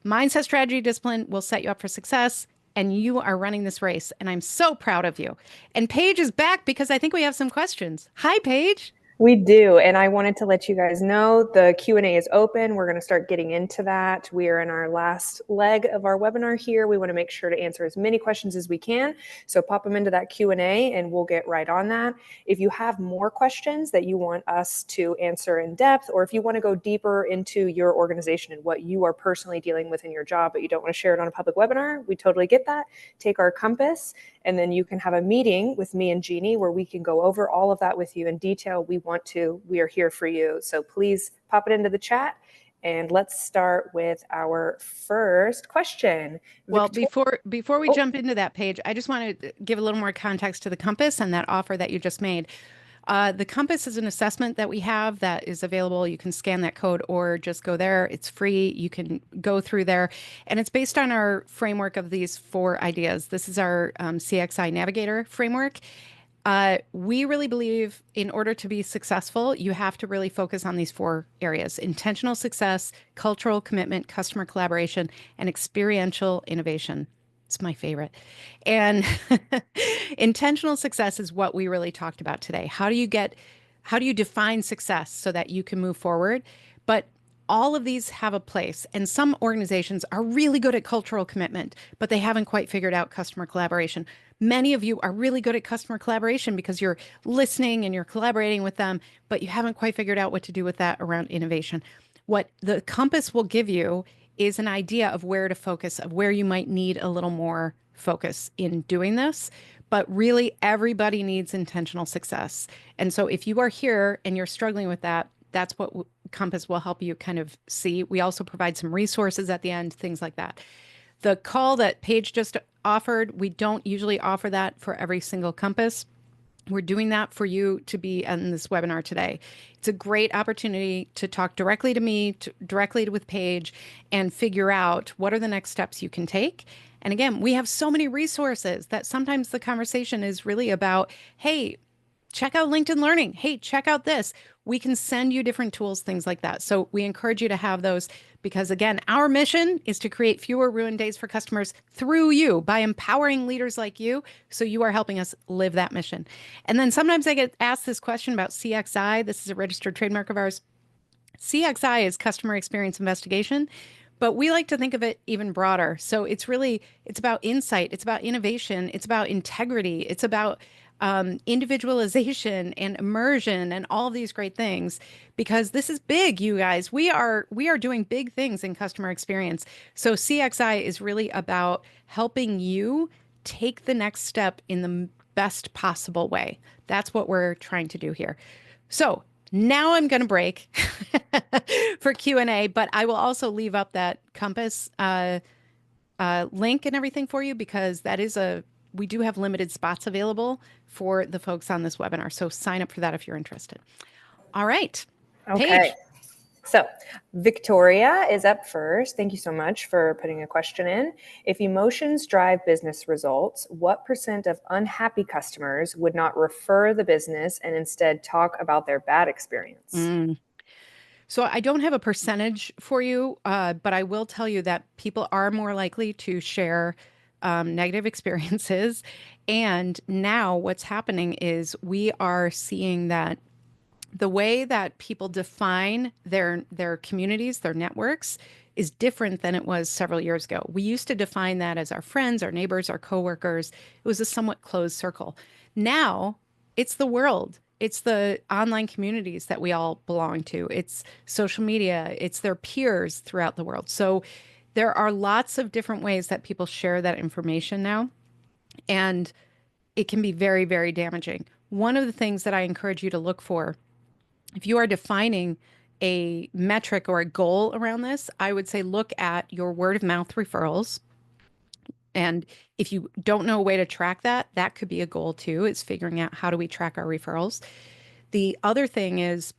Speaker 2: Mindset, strategy, discipline will set you up for success, and you are running this race, and I'm so proud of you. And Paige is back because I think we have some questions. Hi, Paige.
Speaker 1: We do, and I wanted to let you guys know the Q&A is open. We're going to start getting into that. We are in our last leg of our webinar here. We want to make sure to answer as many questions as we can. So pop them into that Q&A and we'll get right on that. If you have more questions that you want us to answer in depth, or if you want to go deeper into your organization and what you are personally dealing with in your job, but you don't want to share it on a public webinar, we totally get that. Take our compass, and then you can have a meeting with me and Jeannie where we can go over all of that with you in detail. We are here for you. So please pop it into the chat, and let's start with our first question.
Speaker 2: Well, before we jump into that, Paige, I just want to give a little more context to the Compass and that offer that you just made. The Compass is an assessment that we have that is available. You can scan that code or just go there. It's free. You can go through there. And it's based on our framework of these 4 ideas. This is our CXI Navigator framework. We really believe in order to be successful, you have to really focus on these 4 areas: intentional success, cultural commitment, customer collaboration, and experiential innovation. It's my favorite. And intentional success is what we really talked about today. How do you define success so that you can move forward? But all of these have a place, and some organizations are really good at cultural commitment, but they haven't quite figured out customer collaboration. Many of you are really good at customer collaboration because you're listening and you're collaborating with them, but you haven't quite figured out what to do with that around innovation. What the Compass will give you is an idea of where to focus, of where you might need a little more focus in doing this. But really, everybody needs intentional success. And so if you are here and you're struggling with that, that's what Compass will help you kind of see. We also provide some resources at the end, things like that. The call that Paige just offered, we don't usually offer that for every single Compass. We're doing that for you to be in this webinar today. It's a great opportunity to talk directly to me, directly with Paige, and figure out what are the next steps you can take. And again, we have so many resources that sometimes the conversation is really about, hey, check out LinkedIn Learning. Hey, check out this. We can send you different tools, things like that. So we encourage you to have those because, again, our mission is to create fewer ruined days for customers through you by empowering leaders like you. So you are helping us live that mission. And then sometimes I get asked this question about CXI. This is a registered trademark of ours. CXI is customer experience investigation, but we like to think of it even broader. So it's about insight, it's about innovation, it's about integrity, it's about individualization and immersion and all of these great things because this is big, you guys. We are doing big things in customer experience. So CXI is really about helping you take the next step in the best possible way. That's what we're trying to do here. So now I'm going to break for Q&A, but I will also leave up that Compass link and everything for you because we do have limited spots available for the folks on this webinar. So sign up for that if you're interested. All right.
Speaker 1: Okay.
Speaker 2: Paige.
Speaker 1: So Victoria is up first. Thank you so much for putting a question in. If emotions drive business results, what % of unhappy customers would not refer the business and instead talk about their bad experience?
Speaker 2: So I don't have a percentage for you, but I will tell you that people are more likely to share negative experiences. And now what's happening is we are seeing that the way that people define their communities, their networks, is different than it was several years ago. We used to define that as our friends, our neighbors, our coworkers. It was a somewhat closed circle. Now it's the world. It's the online communities that we all belong to. It's social media. It's their peers throughout the world. So there are lots of different ways that people share that information now. And it can be very, very damaging. One of the things that I encourage you to look for if you are defining a metric or a goal around this, I would say look at your word of mouth referrals. And if you don't know a way to track that, that could be a goal too. It's figuring out how do we track our referrals. The other thing is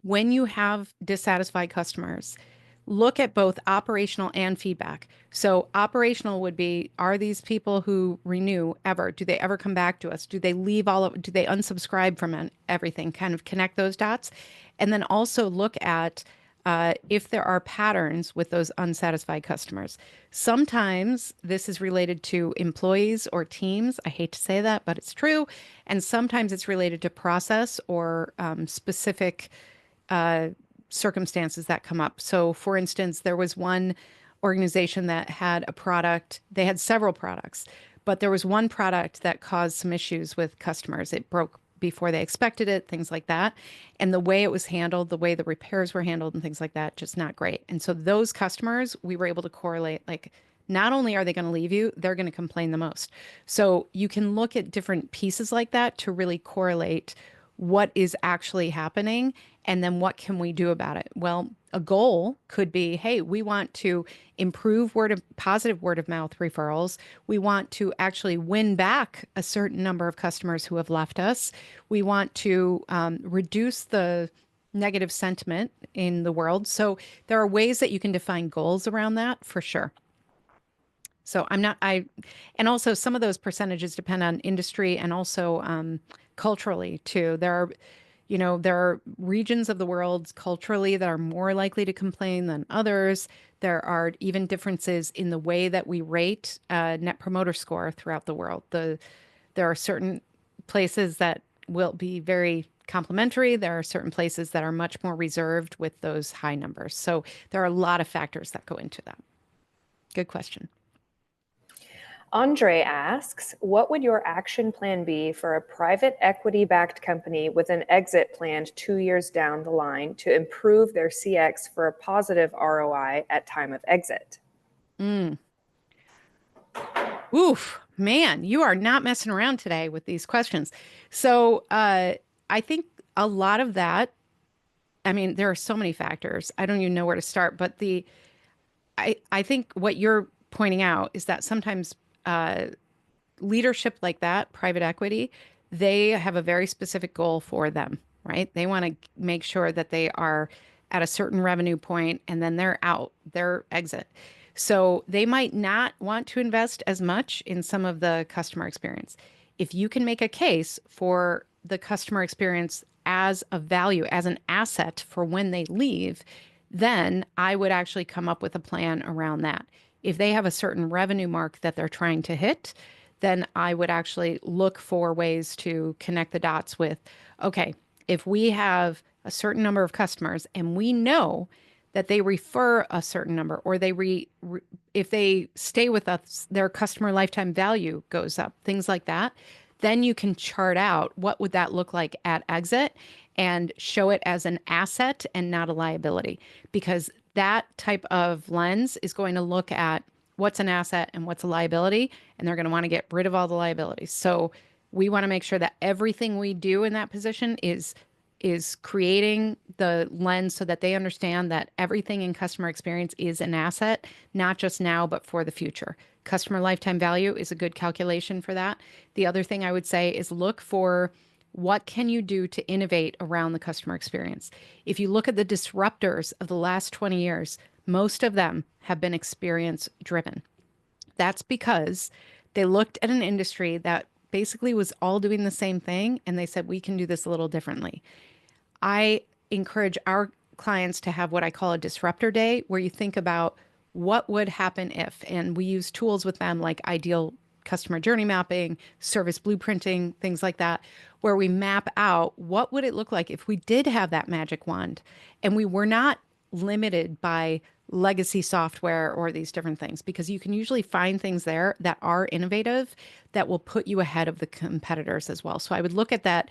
Speaker 2: when you have dissatisfied customers, look at both operational and feedback. So operational would be, are these people who renew ever? Do they ever come back to us? Do they leave do they unsubscribe from everything? Kind of connect those dots. And then also look at if there are patterns with those unsatisfied customers. Sometimes this is related to employees or teams. I hate to say that, but it's true. And sometimes it's related to process or specific circumstances that come up. So, for instance, there was one organization that had a product, they had several products, but there was one product that caused some issues with customers. It broke before they expected it, things like that. And the way it was handled, the way the repairs were handled, and things like that, just not great. And so, those customers, we were able to correlate like, not only are they going to leave you, they're going to complain the most. So, you can look at different pieces like that to really correlate what is actually happening and then what can we do about it? Well, a goal could be, hey, we want to improve positive word of mouth referrals. We want to actually win back a certain number of customers who have left us. We want to reduce the negative sentiment in the world. So there are ways that you can define goals around that for sure. So and also some of those percentages depend on industry and also culturally too. There are regions of the world culturally that are more likely to complain than others. There are even differences in the way that we rate Net Promoter Score throughout the world. There are certain places that will be very complimentary. There are certain places that are much more reserved with those high numbers. So there are a lot of factors that go into that. Good question.
Speaker 1: Andre asks, what would your action plan be for a private equity-backed company with an exit planned 2 years down the line to improve their CX for a positive ROI at time of exit?
Speaker 2: Oof, man, you are not messing around today with these questions. So I think a lot of that, I mean, there are so many factors. I don't even know where to start, but I think what you're pointing out is that sometimes leadership like that, private equity, they have a very specific goal for them, right? They want to make sure that they are at a certain revenue point and then they're out, their exit. So they might not want to invest as much in some of the customer experience. If you can make a case for the customer experience as a value, as an asset for when they leave, then I would actually come up with a plan around that. If they have a certain revenue mark that they're trying to hit, then I would actually look for ways to connect the dots with, okay, if we have a certain number of customers and we know that they refer a certain number, or if they stay with us, their customer lifetime value goes up, things like that, then you can chart out what would that look like at exit and show it as an asset and not a liability, because that type of lens is going to look at what's an asset and what's a liability, and they're going to want to get rid of all the liabilities. So we want to make sure that everything we do in that position is creating the lens so that they understand that everything in customer experience is an asset, not just now, but for the future. Customer lifetime value is a good calculation for that. The other thing I would say is look for what can you do to innovate around the customer experience. If you look at the disruptors of the last 20 years, most of them have been experience driven. That's because they looked at an industry that basically was all doing the same thing and they said, we can do this a little differently. I encourage our clients to have what I call a disruptor day, where you think about what would happen if, and we use tools with them like ideal customer journey mapping, service blueprinting, things like that, where we map out what would it look like if we did have that magic wand and we were not limited by legacy software or these different things, because you can usually find things there that are innovative that will put you ahead of the competitors as well. So I would look at that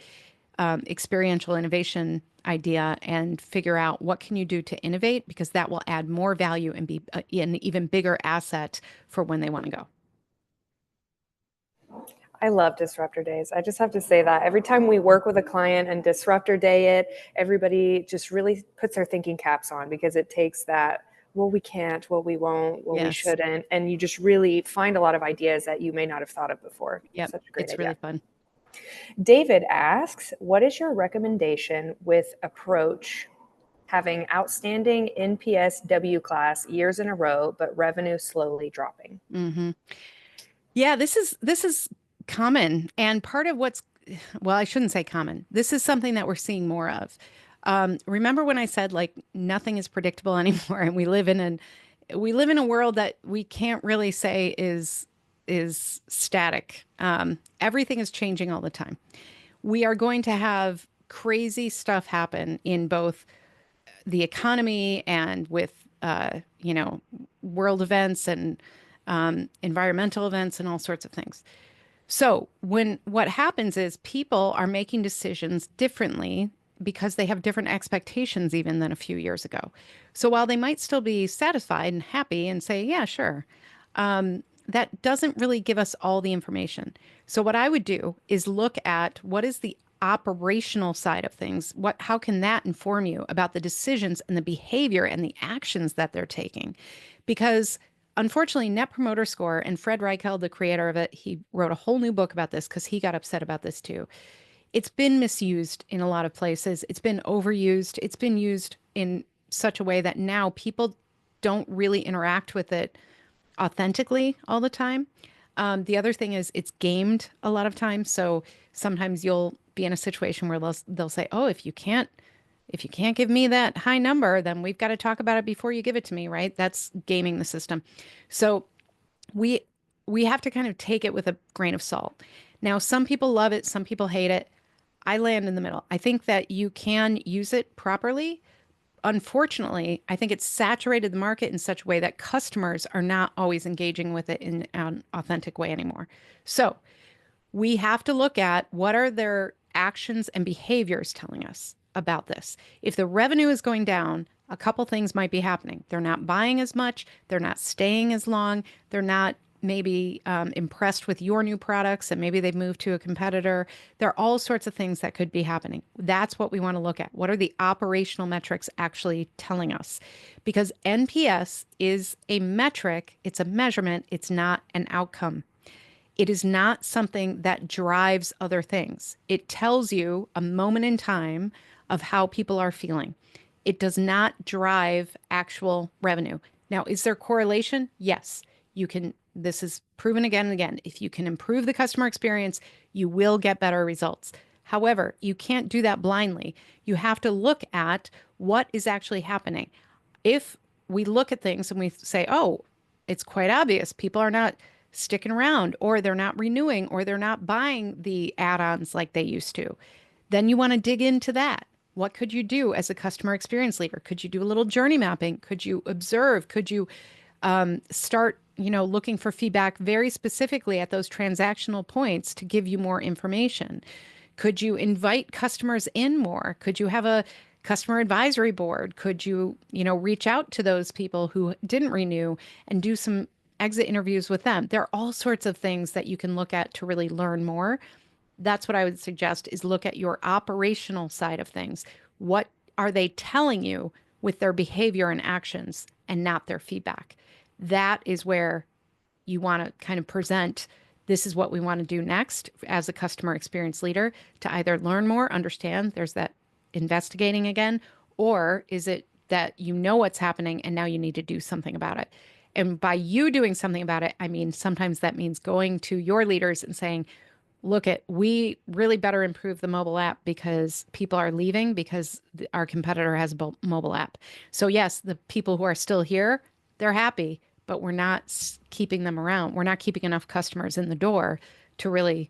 Speaker 2: experiential innovation idea and figure out what can you do to innovate, because that will add more value and be an even bigger asset for when they want to go.
Speaker 1: I love disruptor days. I just have to say that every time we work with a client and disruptor day it, everybody just really puts their thinking caps on, because it takes that, well, we can't, well, we won't, well, we
Speaker 2: Yes.
Speaker 1: shouldn't. And you just really find a lot of ideas that you may not have thought of before.
Speaker 2: Yep.
Speaker 1: Such a great
Speaker 2: It's
Speaker 1: idea.
Speaker 2: really fun.
Speaker 1: David asks, what is your recommendation with approach having outstanding NPS W class years in a row, but revenue slowly dropping?
Speaker 2: Mm-hmm. Yeah, this is common. And part of well, I shouldn't say common. This is something that we're seeing more of. Remember when I said like nothing is predictable anymore, and we live in a world that we can't really say is static. Everything is changing all the time. We are going to have crazy stuff happen in both the economy and with world events and environmental events and all sorts of things. So what happens is people are making decisions differently because they have different expectations even than a few years ago. So while they might still be satisfied and happy and say, yeah, sure, that doesn't really give us all the information. So what I would do is look at what is the operational side of things. How can that inform you about the decisions and the behavior and the actions that they're taking? Because unfortunately, Net Promoter Score, and Fred Reichheld, the creator of it, he wrote a whole new book about this because he got upset about this too. It's been misused in a lot of places. It's been overused. It's been used in such a way that now people don't really interact with it authentically all the time. The other thing is it's gamed a lot of times. So sometimes you'll be in a situation where they'll say, oh, if you can't give me that high number, then we've got to talk about it before you give it to me, right? That's gaming the system. So we have to kind of take it with a grain of salt. Now, some people love it, some people hate it. I land in the middle. I think that you can use it properly. Unfortunately, I think it's saturated the market in such a way that customers are not always engaging with it in an authentic way anymore. So we have to look at what are their actions and behaviors telling us about this. If the revenue is going down, a couple things might be happening. They're not buying as much. They're not staying as long. They're not maybe impressed with your new products, and maybe they've moved to a competitor. There are all sorts of things that could be happening. That's what we want to look at. What are the operational metrics actually telling us? Because NPS is a metric. It's a measurement. It's not an outcome. It is not something that drives other things. It tells you a moment in time of how people are feeling. It does not drive actual revenue. Now, is there correlation? Yes. This is proven again and again. If you can improve the customer experience, you will get better results. However, you can't do that blindly. You have to look at what is actually happening. If we look at things and we say, oh, it's quite obvious people are not sticking around, or they're not renewing, or they're not buying the add-ons like they used to, then you want to dig into that. What could you do as a customer experience leader? Could you do a little journey mapping? Could you observe? Could you start, looking for feedback very specifically at those transactional points to give you more information? Could you invite customers in more? Could you have a customer advisory board? Could you, reach out to those people who didn't renew and do some exit interviews with them? There are all sorts of things that you can look at to really learn more. That's what I would suggest, is look at your operational side of things. What are they telling you with their behavior and actions, and not their feedback? That is where you want to kind of present, this is what we want to do next as a customer experience leader, to either learn more, understand, there's that investigating again, or is it that you know what's happening and now you need to do something about it? And by you doing something about it, I mean, sometimes that means going to your leaders and saying, look, we really better improve the mobile app because people are leaving because our competitor has a mobile app. So yes, the people who are still here, they're happy, but we're not keeping them around. We're not keeping enough customers in the door to really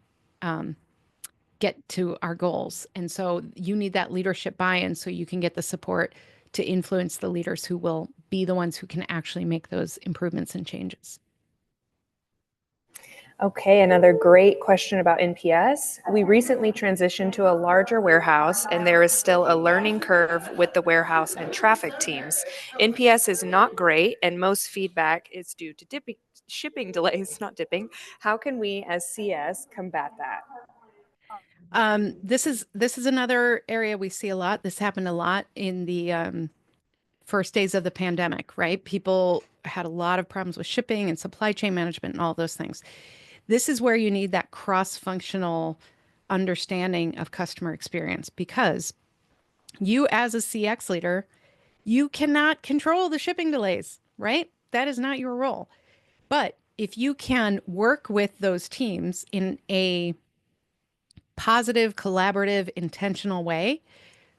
Speaker 2: get to our goals. And so you need that leadership buy-in so you can get the support to influence the leaders who will be the ones who can actually make those improvements and changes.
Speaker 1: Okay, another great question about NPS. We recently transitioned to a larger warehouse, and there is still a learning curve with the warehouse and traffic teams. NPS is not great, and most feedback is due to shipping delays, not dipping. How can we as CS combat that?
Speaker 2: This is another area we see a lot. This happened a lot in the first days of the pandemic, right? People had a lot of problems with shipping and supply chain management and all those things. This is where you need that cross-functional understanding of customer experience, because you as a CX leader, you cannot control the shipping delays, right? That is not your role. But if you can work with those teams in a positive, collaborative, intentional way,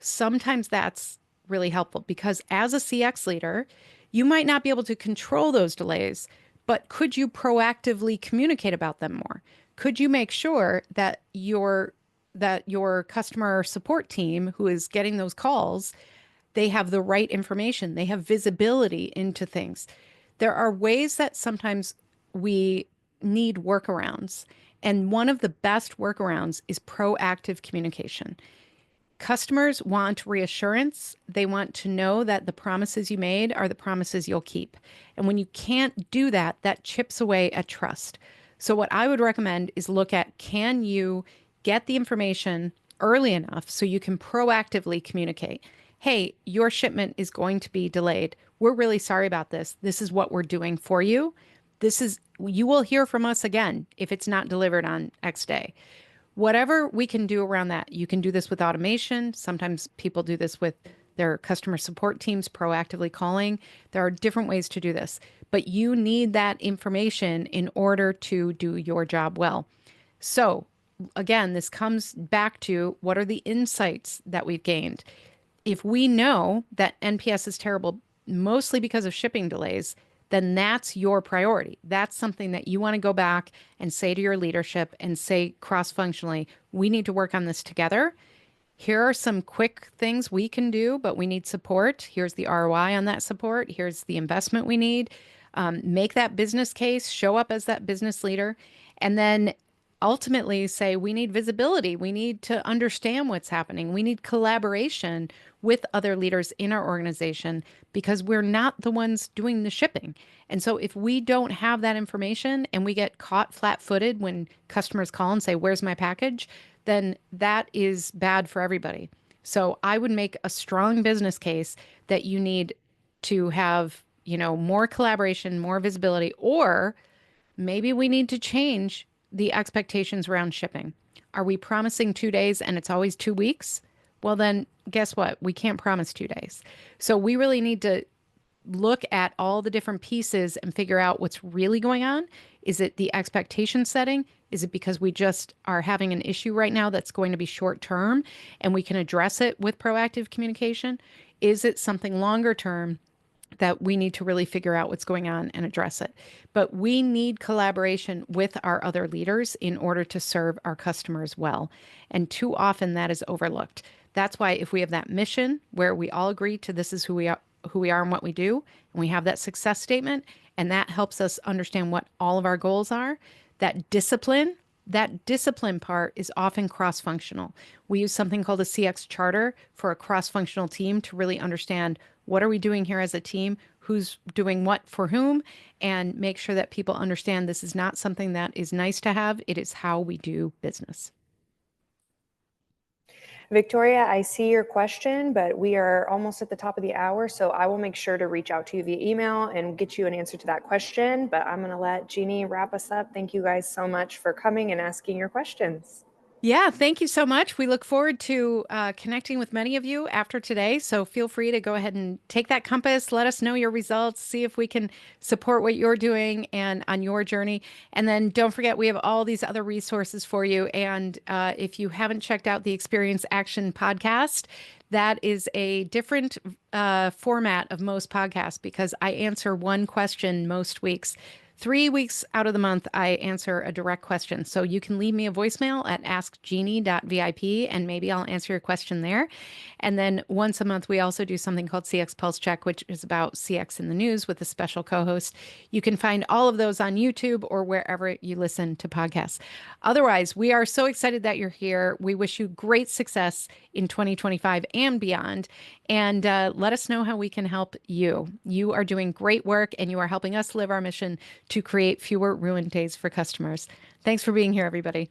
Speaker 2: sometimes that's really helpful, because as a CX leader, you might not be able to control those delays, but could you proactively communicate about them more? Could you make sure that your customer support team who is getting those calls, they have the right information, they have visibility into things? There are ways that sometimes we need workarounds. And one of the best workarounds is proactive communication. Customers want reassurance. They want to know that the promises you made are the promises you'll keep. And when you can't do that, that chips away at trust. So what I would recommend is look at, can you get the information early enough so you can proactively communicate? Hey, your shipment is going to be delayed. We're really sorry about this. This is what we're doing for you. You will hear from us again if it's not delivered on X day. Whatever we can do around that. You can do this with automation. Sometimes people do this with their customer support teams proactively calling. There are different ways to do this, but you need that information in order to do your job well. So again, this comes back to, what are the insights that we've gained? If we know that NPS is terrible, mostly because of shipping delays, then that's your priority. That's something that you want to go back and say to your leadership and say cross-functionally, we need to work on this together. Here are some quick things we can do, but we need support. Here's the ROI on that support. Here's the investment we need. Make that business case, show up as that business leader, and then ultimately say, we need visibility. We need to understand what's happening. We need collaboration with other leaders in our organization, because we're not the ones doing the shipping. And so if we don't have that information and we get caught flat-footed when customers call and say, where's my package? Then that is bad for everybody. So I would make a strong business case that you need to have, more collaboration, more visibility, or maybe we need to change the expectations around shipping. Are we promising 2 days and it's always 2 weeks? Well, then guess what? We can't promise 2 days. So we really need to look at all the different pieces and figure out what's really going on. Is it the expectation setting? Is it because we just are having an issue right now that's going to be short term and we can address it with proactive communication? Is it something longer term that we need to really figure out what's going on and address it? But we need collaboration with our other leaders in order to serve our customers well. And too often that is overlooked. That's why if we have that mission where we all agree to this is who we are and what we do, and we have that success statement, and that helps us understand what all of our goals are, that discipline part is often cross-functional. We use something called a CX charter for a cross-functional team to really understand what are we doing here as a team, who's doing what for whom, and make sure that people understand this is not something that is nice to have. It is how we do business.
Speaker 1: Victoria, I see your question, but we are almost at the top of the hour, so I will make sure to reach out to you via email and get you an answer to that question. But I'm going to let Jeannie wrap us up. Thank you guys so much for coming and asking your questions.
Speaker 2: Yeah, thank you so much. We look forward to connecting with many of you after today. So feel free to go ahead and take that compass. Let us know your results. See if we can support what you're doing and on your journey. And then don't forget, we have all these other resources for you. And if you haven't checked out the Experience Action podcast, that is a different format of most podcasts because I answer one question most weeks. 3 weeks out of the month, I answer a direct question. So you can leave me a voicemail at askjeannie.vip and maybe I'll answer your question there. And then once a month, we also do something called CX Pulse Check, which is about CX in the news with a special co-host. You can find all of those on YouTube or wherever you listen to podcasts. Otherwise, we are so excited that you're here. We wish you great success in 2025 and beyond. And let us know how we can help you. You are doing great work and you are helping us live our mission to create fewer ruined days for customers. Thanks for being here, everybody.